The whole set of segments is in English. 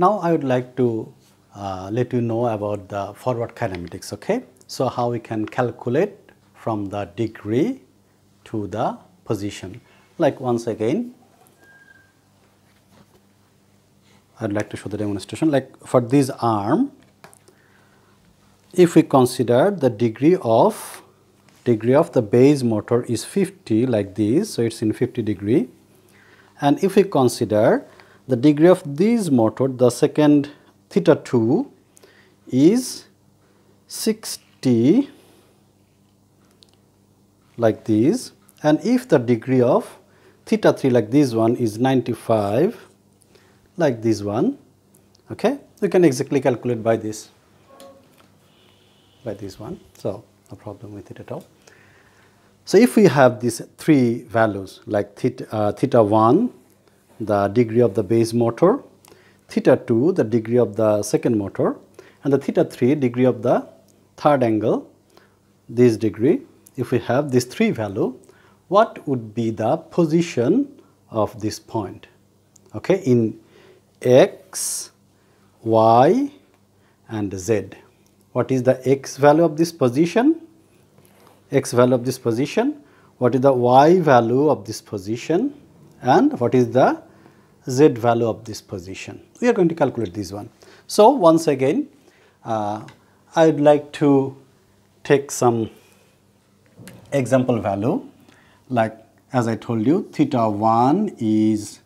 Now I would like to let you know about the forward kinematics, okay? So how we can calculate from the degree to the position. Like once again, I'd like to show the demonstration. Like for this arm, if we consider the degree of the base motor is 50 like this, so it's in 50 degree. And if we consider the degree of this motor, the second theta 2 is 60 like this, and if the degree of theta 3 like this one is 95 like this one, okay, we can exactly calculate by this one, so no problem with it at all. So if we have these three values like theta 1, the degree of the base motor, theta 2, the degree of the second motor, and the theta 3, degree of the third angle, this degree, if we have these three value, what would be the position of this point, okay, in x, y, and z. What is the x value of this position? X value of this position. What is the y value of this position? And what is the z value of this position? We are going to calculate this one. So once again, I would like to take some example value, like as I told you, theta 1 is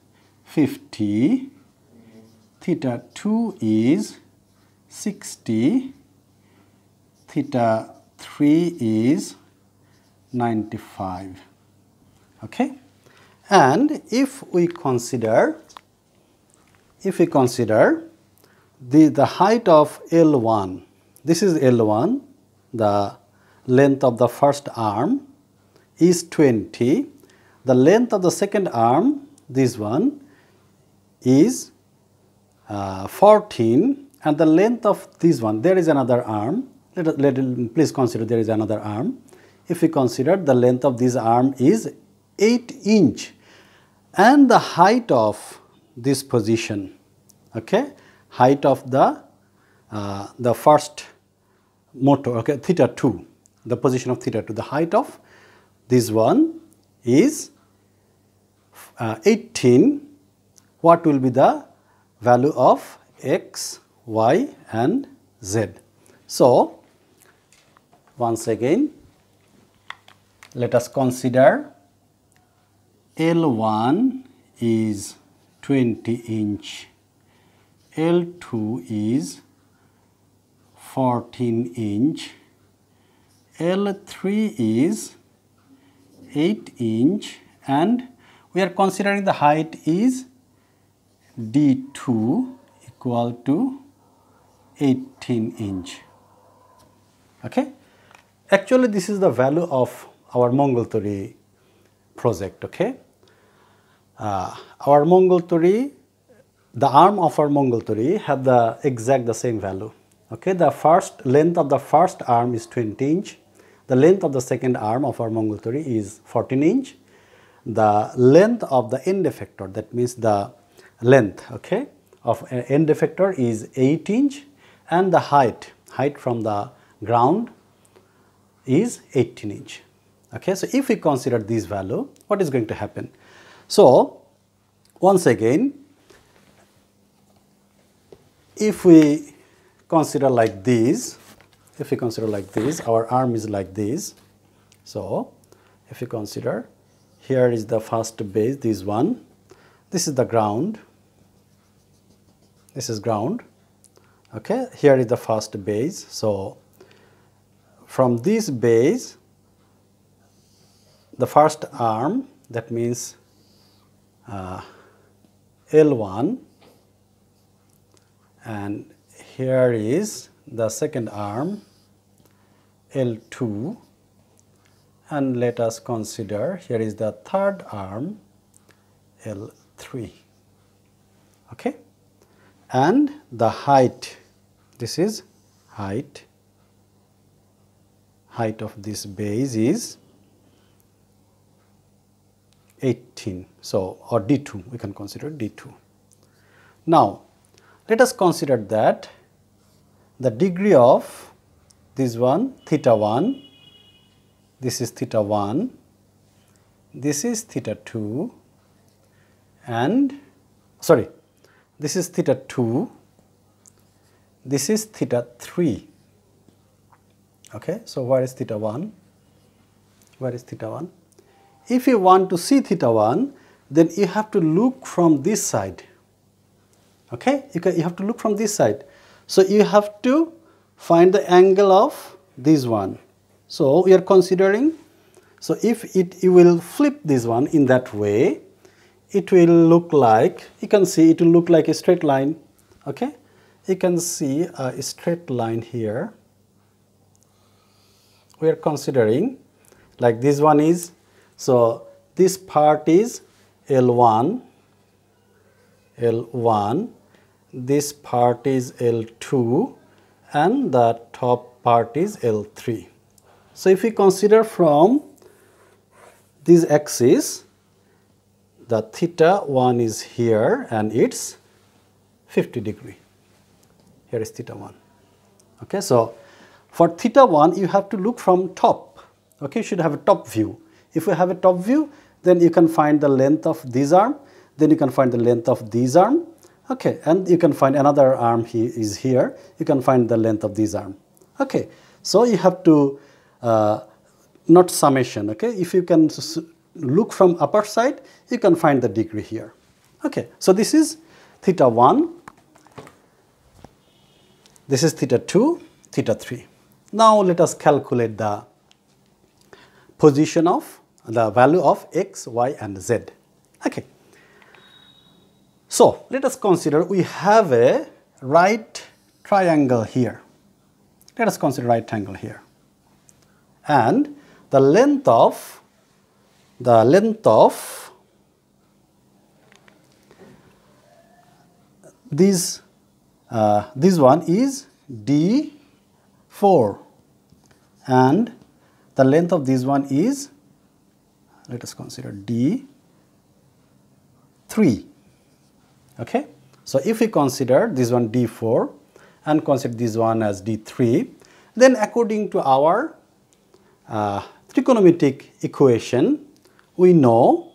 50, theta 2 is 60, theta 3 is 95, okay. And if we consider the height of L1, this is L1, the length of the first arm is 20, the length of the second arm, this one, is 14, and the length of this one, there is another arm, please consider there is another arm. If we consider the length of this arm is 8 inch, and the height of this position, okay, height of the first motor, okay, theta 2, the position of theta 2, the height of this one is 18. What will be the value of x, y, and z? So once again, let us consider L1 is 20 inch, L2 is 14 inch, L3 is 8 inch, and we are considering the height is D2 equal to 18 inch, okay. Actually, this is the value of our Mongol-Turi project, okay. Our Mongol-Turi, the arm of our Mongol-Turi have the same value, okay. The first length of the first arm is 20 inch, the length of the second arm of our Mongol-Turi is 14 inch, the length of the end effector, that means the length, okay, of end effector is 8 inch, and the height from the ground is 18 inch. Okay, so if we consider this value, what is going to happen? So once again, if we consider like this, our arm is like this. So if we consider, here is the first base, this one, this is the ground, this is ground, okay, here is the first base. So from this base, the first arm, that means L1, and here is the second arm, L2, and let us consider here is the third arm, L3, okay, and the height, this is height of this base is 18, so, or D2, we can consider D2. Now let us consider that the degree of this one theta 1, this is theta 1, this is theta 2, and sorry, this is theta 2, this is theta 3. Okay, so where is theta 1? Where is theta 1? If you want to see theta 1, then you have to look from this side. Okay, you have to look from this side. So you have to find the angle of this one. So we are considering, so if you will flip this one in that way, it will look like, you can see it will look like a straight line. Okay, you can see a straight line here. We are considering like this one is, so this part is L1, this part is L2, and the top part is L3. So if we consider from this axis, the theta 1 is here and it's 50 degree. Here is theta 1. Okay, so for theta 1 you have to look from top. Okay, you should have a top view. If you have a top view, then you can find the length of this arm, then you can find the length of this arm. Okay, and you can find another arm is here, you can find the length of this arm. Okay, so you have to not summation. Okay, if you can look from upper side, you can find the degree here. Okay, so this is theta 1, this is theta 2, theta 3. Now let us calculate the position of the value of x, y, and z. Okay. So let us consider we have a right triangle here. Let us consider right triangle here. And the length of this one is d4, and the length of this one is, let us consider d3. Okay, so if we consider this one d4 and consider this one as d3, then according to our trigonometric equation, we know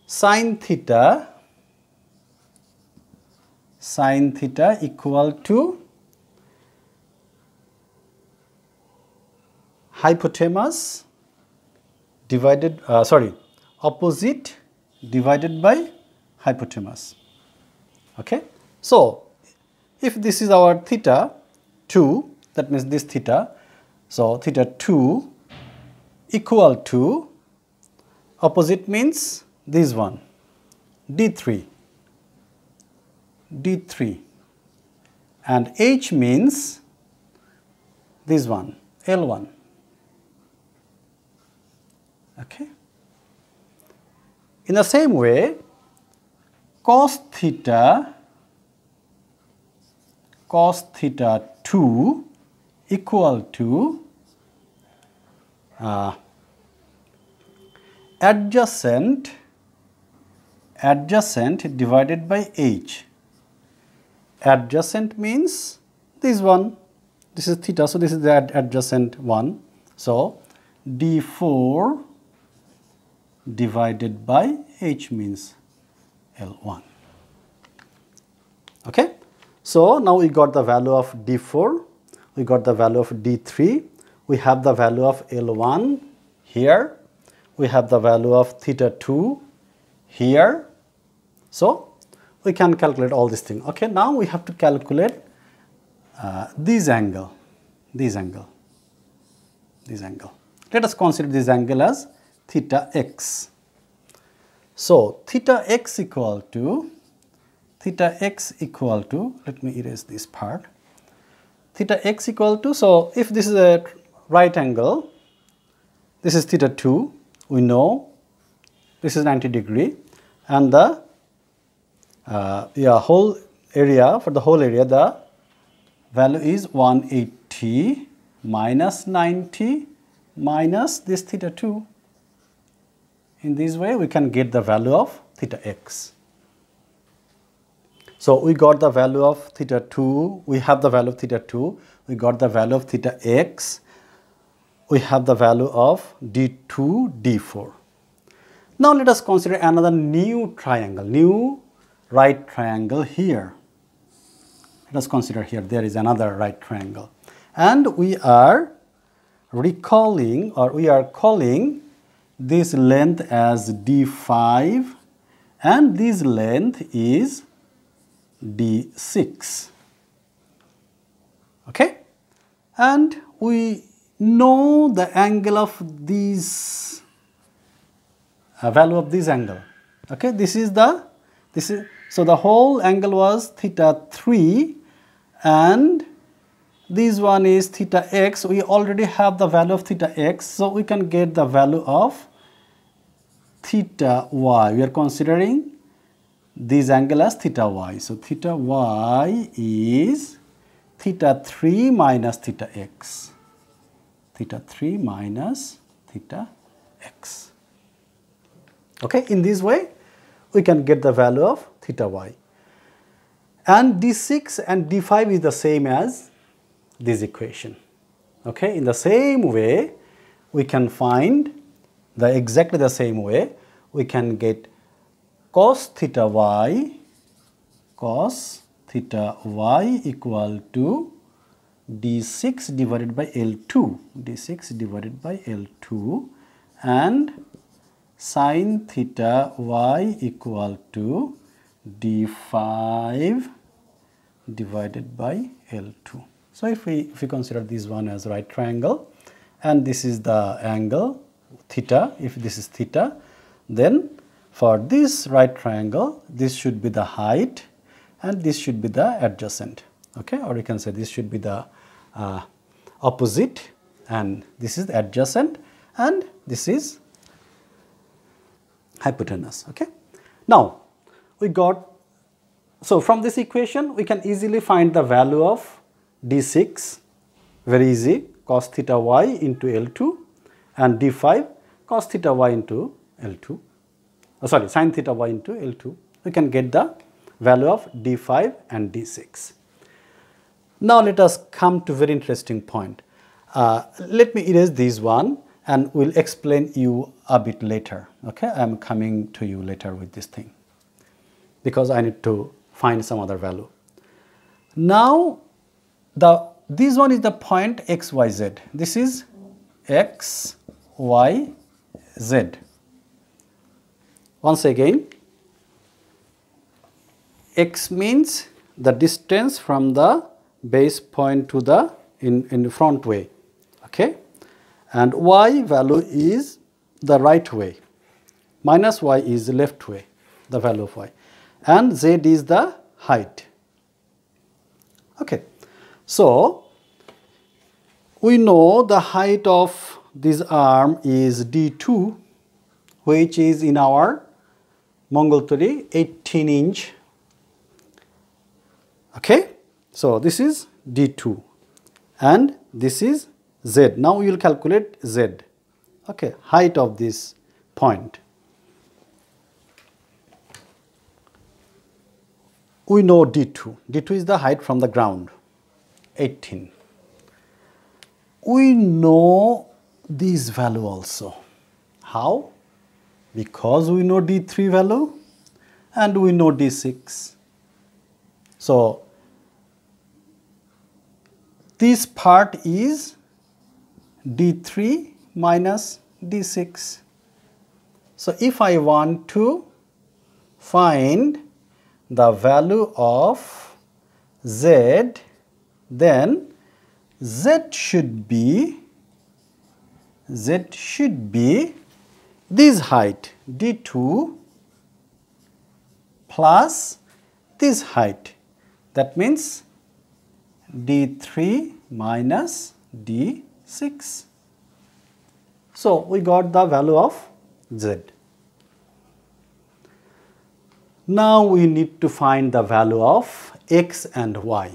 sine theta equal to hypotenuse divided, opposite divided by hypotenuse. Okay, so if this is our theta 2, that means this theta, so theta 2 equal to, opposite means this one, d3, and h means this one, L1. Okay. In the same way, cos theta 2 equal to adjacent divided by h. Adjacent means this one, this is theta, so this is the adjacent one. So d4 divided by h means L1. Okay, so now we got the value of d4, we got the value of d3, we have the value of L1 here, we have the value of theta 2 here. So we can calculate all these things. Okay, now we have to calculate this angle. Let us consider this angle as theta x. So theta x equal to, let me erase this part. Theta x equal to, so if this is a right angle, this is theta 2, we know this is 90 degree, and the whole area, for the whole area, the value is 180 minus 90 minus this theta 2. In this way, we can get the value of theta x. So we got the value of theta 2, we have the value of theta 2, we got the value of theta x, we have the value of d2, d4. Now let us consider another new triangle, new right triangle here. Let us consider here there is another right triangle, and we are recalling, or we are calling this length as d5 and this length is d6. Okay, and we know the angle of this value of this angle. Okay, so the whole angle was theta 3 and this one is theta x. We already have the value of theta x, so we can get the value of theta y. We are considering this angle as theta y. So theta y is theta 3 minus theta x. Theta 3 minus theta x. Okay, in this way we can get the value of theta y. And d6 and d5 is the same as this equation. Okay, in the same way we can find exactly the same way we can get cos theta y equal to d6 divided by L2, d6 divided by L2, and sin theta y equal to d5 divided by L2. So if we consider this one as right triangle and this is the angle theta, if this is theta, then for this right triangle this should be the height and this should be the adjacent. Okay, or you can say this should be the opposite and this is the adjacent and this is hypotenuse. Okay, now we got, so from this equation we can easily find the value of d6, very easy, cos theta y into L2, and d5 cos theta y into L2, sin theta y into L2. We can get the value of d5 and d6. Now let us come to very interesting point. Let me erase this one and we'll explain you a bit later. Okay, I am coming to you later with this thing because I need to find some other value. Now this one is the point x, y, z. This is x, y, z. Once again, x means the distance from the base point to the in front way. Okay, and y value is the right way, minus y is the left way, the value of y, and z is the height. Okay, so we know the height of this arm is d2, which is in our Mongol theory 18 inch. Okay, so this is d2 and this is z. Now we will calculate z. Okay, height of this point. We know d2. d2 is the height from the ground, 18. We know this value also. How? Because we know d3 value and we know d6. So this part is d3 minus d6. So if I want to find the value of z, then z should be this height d2 plus this height, that means d3 minus d6. So we got the value of z. Now we need to find the value of x and y.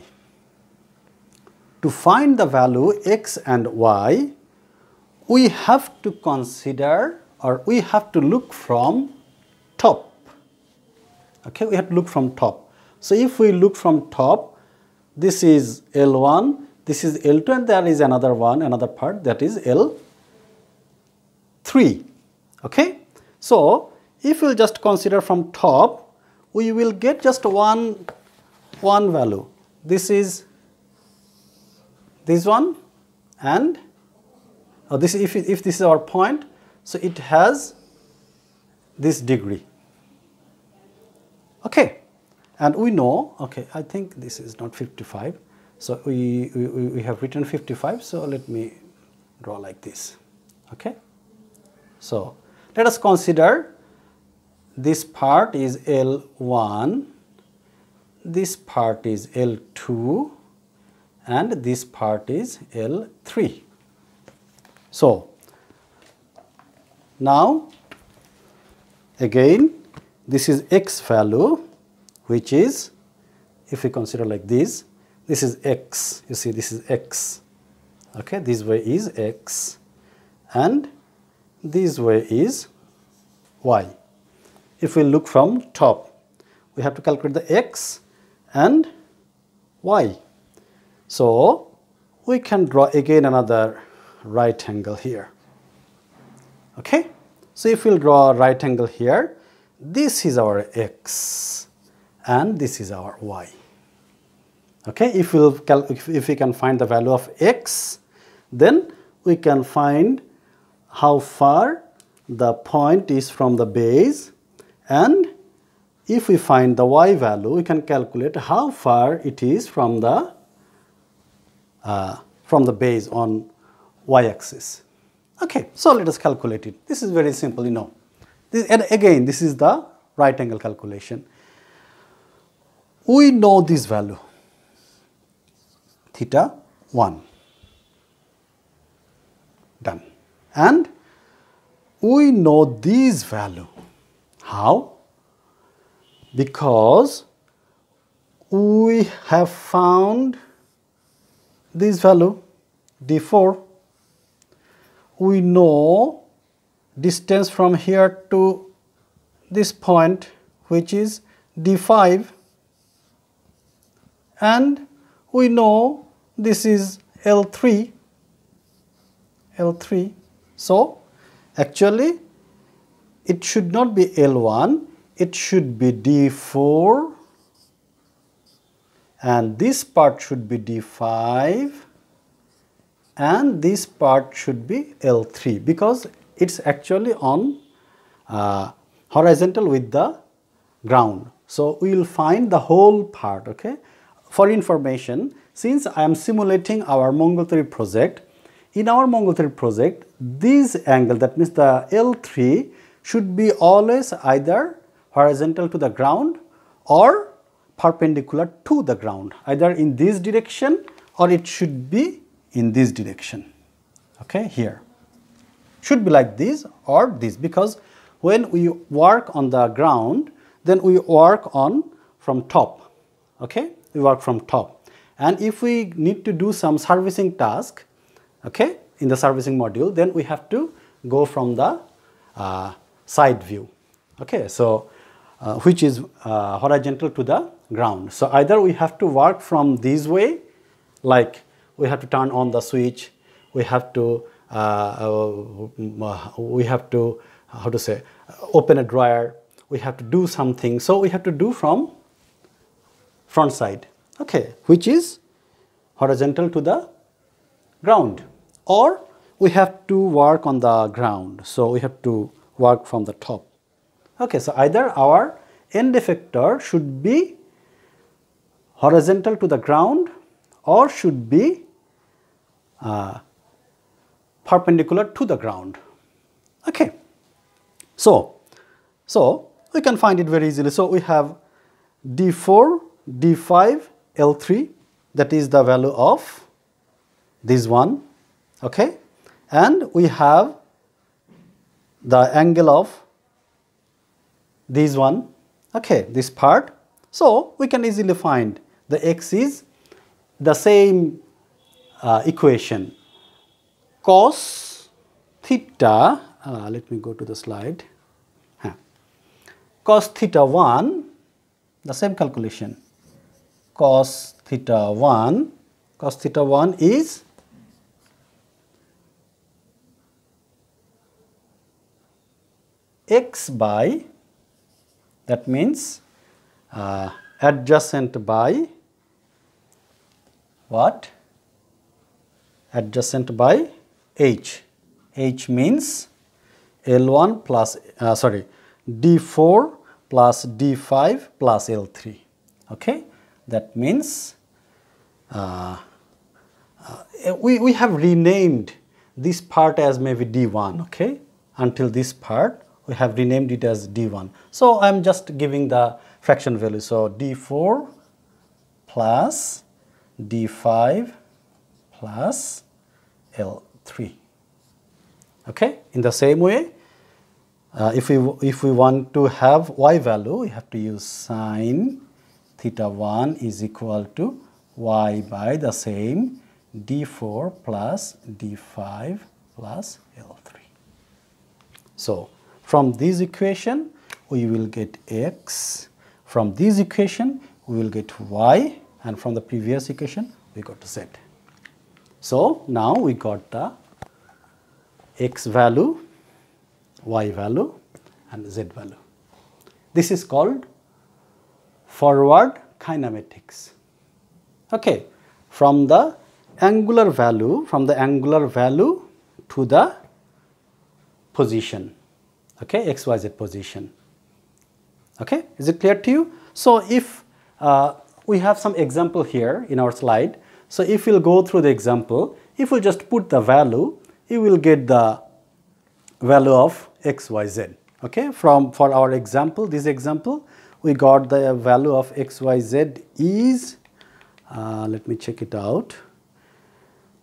To find the value x and y, we have to consider, or we have to look from top. Okay, we have to look from top. So if we look from top, this is L1, this is L2, and there is another one, another part, that is L3. Okay? So if we'll just consider from top, we will get just one value. This is this one, and this, if this is our point, so it has this degree. Okay, and we know, okay, I think this is not 55, so we have written 55, so let me draw like this. Okay, so let us consider this part is L1, this part is L2, and this part is L3. So now again, this is x value, which is, if we consider like this is x, you see this is x, okay, this way is x, and this way is y. If we look from top, we have to calculate the x and y. So we can draw again another right angle here. Okay, so if we'll draw a right angle here, this is our x and this is our y. Okay, if we can find the value of x, then we can find how far the point is from the base, and if we find the y value, we can calculate how far it is from the base on y-axis. Okay, so let us calculate it. This is very simple, you know. And again, this is the right angle calculation. We know this value, theta 1. Done. And we know this value. How? Because we have found this value, d4. We know distance from here to this point, which is d5, and we know this is L3. So actually it should not be L1, it should be d4, and this part should be d5, and this part should be L3, because it's actually on horizontal with the ground. So we will find the whole part. Okay, for information, since I am simulating our Mongol 3 project, in our Mongol 3 project, this angle, that means the L3, should be always either horizontal to the ground or perpendicular to the ground, either in this direction or it should be in this direction. Okay, here should be like this or this, because when we work on the ground, then we work on from top. Okay, we work from top, and if we need to do some servicing task, okay, in the servicing module, then we have to go from the side view. Okay, so which is horizontal to the ground. So either we have to work from this way, like we have to turn on the switch, we have to how to say, open a drawer, we have to do something, so we have to do from front side, okay, which is horizontal to the ground, or we have to work on the ground, so we have to work from the top. Okay, so either our end effector should be horizontal to the ground or should be perpendicular to the ground. Okay, so we can find it very easily. So we have d4, d5, L3, that is the value of this one. Okay, and we have the angle of this one, okay, this part. So we can easily find the x is the same equation, cos theta, let me go to the slide, cos theta 1, the same calculation, cos theta 1, cos theta 1 is x by, that means adjacent by what? Adjacent by h. H means L1 plus, D4 plus D5 plus L3. Okay, that means we have renamed this part as maybe D1. Okay, until this part we have renamed it as D1. So I am just giving the fraction value. So D4 plus D5 plus L3. Okay, in the same way, if we want to have y value, we have to use sine theta 1 is equal to y by the same D4 plus D5 plus L3. So from this equation we will get x, from this equation we will get y, and from the previous equation we got z. So now we got the x value, y value and z value. This is called forward kinematics. Okay, from the angular value to the position. Okay, x, y, z position. Okay, is it clear to you? So if we have some example here in our slide. So if we'll go through the example, if we just put the value, you will get the value of x, y, z. Okay, for our example, this example, we got the value of x, y, z is, let me check it out,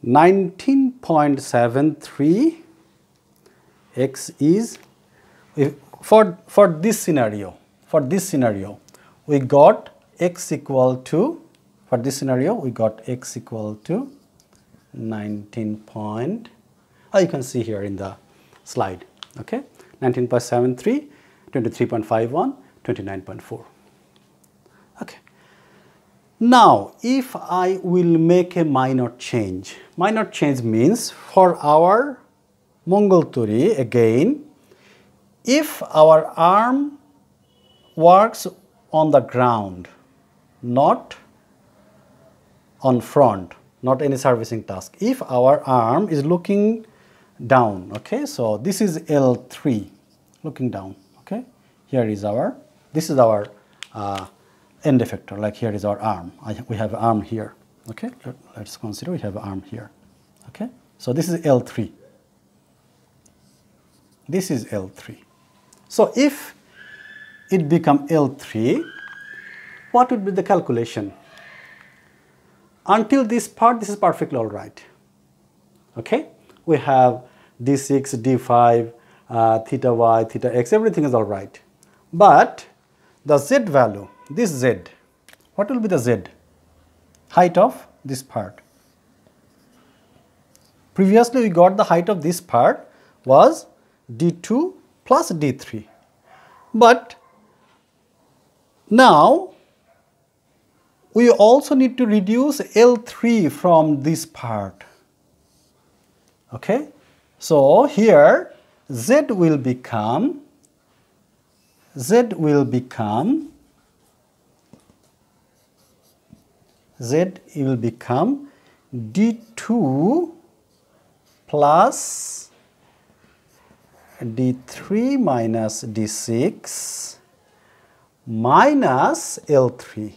19.73. X is, for this scenario, we got x equal to, for this scenario, we got x equal to 19 point, you can see here in the slide, okay, 19.73, 23.51, 29.4. Okay. Now, if I will make a minor change means for our Mongol Turi, again, if our arm works on the ground, not on front, not any servicing task. If our arm is looking down, okay, so this is L3, looking down, okay, here is our, this is our end effector, like here is our arm, we have arm here, okay, let's consider we have arm here, okay, so this is L3, this is L3. So if it become L3, what would be the calculation? Until this part, this is perfectly all right. Okay, we have D6, D5, theta y, theta x, everything is all right. But the z value, this z, what will be the z? Height of this part. Previously, we got the height of this part was D2 plus D3. But now, we also need to reduce L3 from this part. Okay, so here z will become D2 plus D3 minus D6 minus L3.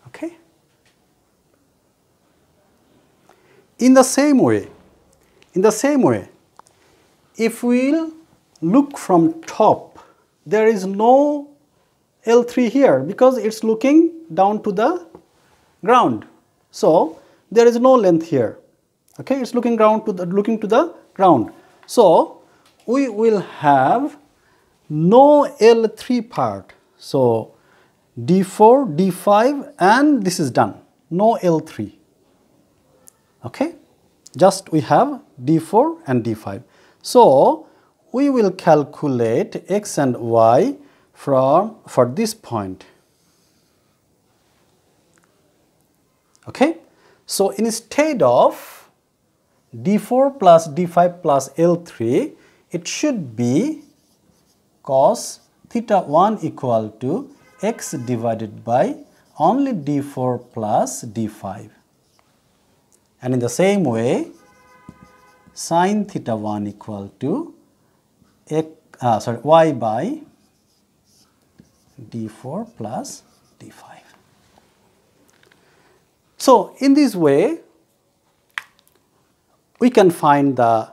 Okay. In the same way, if we look from top, there is no L3 here because it's looking down to the ground. So there is no length here. Okay, it's looking to the ground. So we will have no L3 part. So D4, D5, and this is done. No L3. Okay, just we have D4 and D5. So we will calculate x and y for this point. Okay, so instead of d4 plus d5 plus L3, it should be cos theta 1 equal to x divided by only d4 plus d5. And in the same way, sin theta 1 equal to y by d4 plus d5. So in this way, we can find the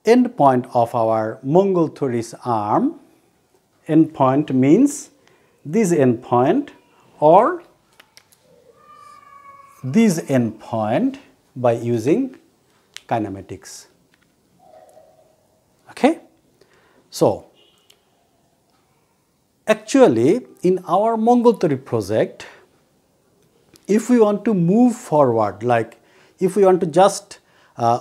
endpoint of our Mongol torus arm. Endpoint means this endpoint or this endpoint by using kinematics. Okay? So, actually in our Mongol torus project, if we want to move forward, like if we want to just,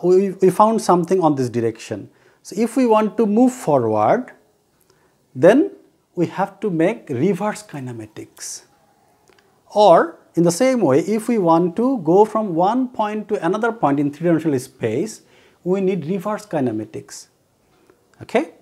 we found something on this direction. So, if we want to move forward, then we have to make reverse kinematics. Or in the same way, if we want to go from one point to another point in three-dimensional space, we need reverse kinematics. Okay?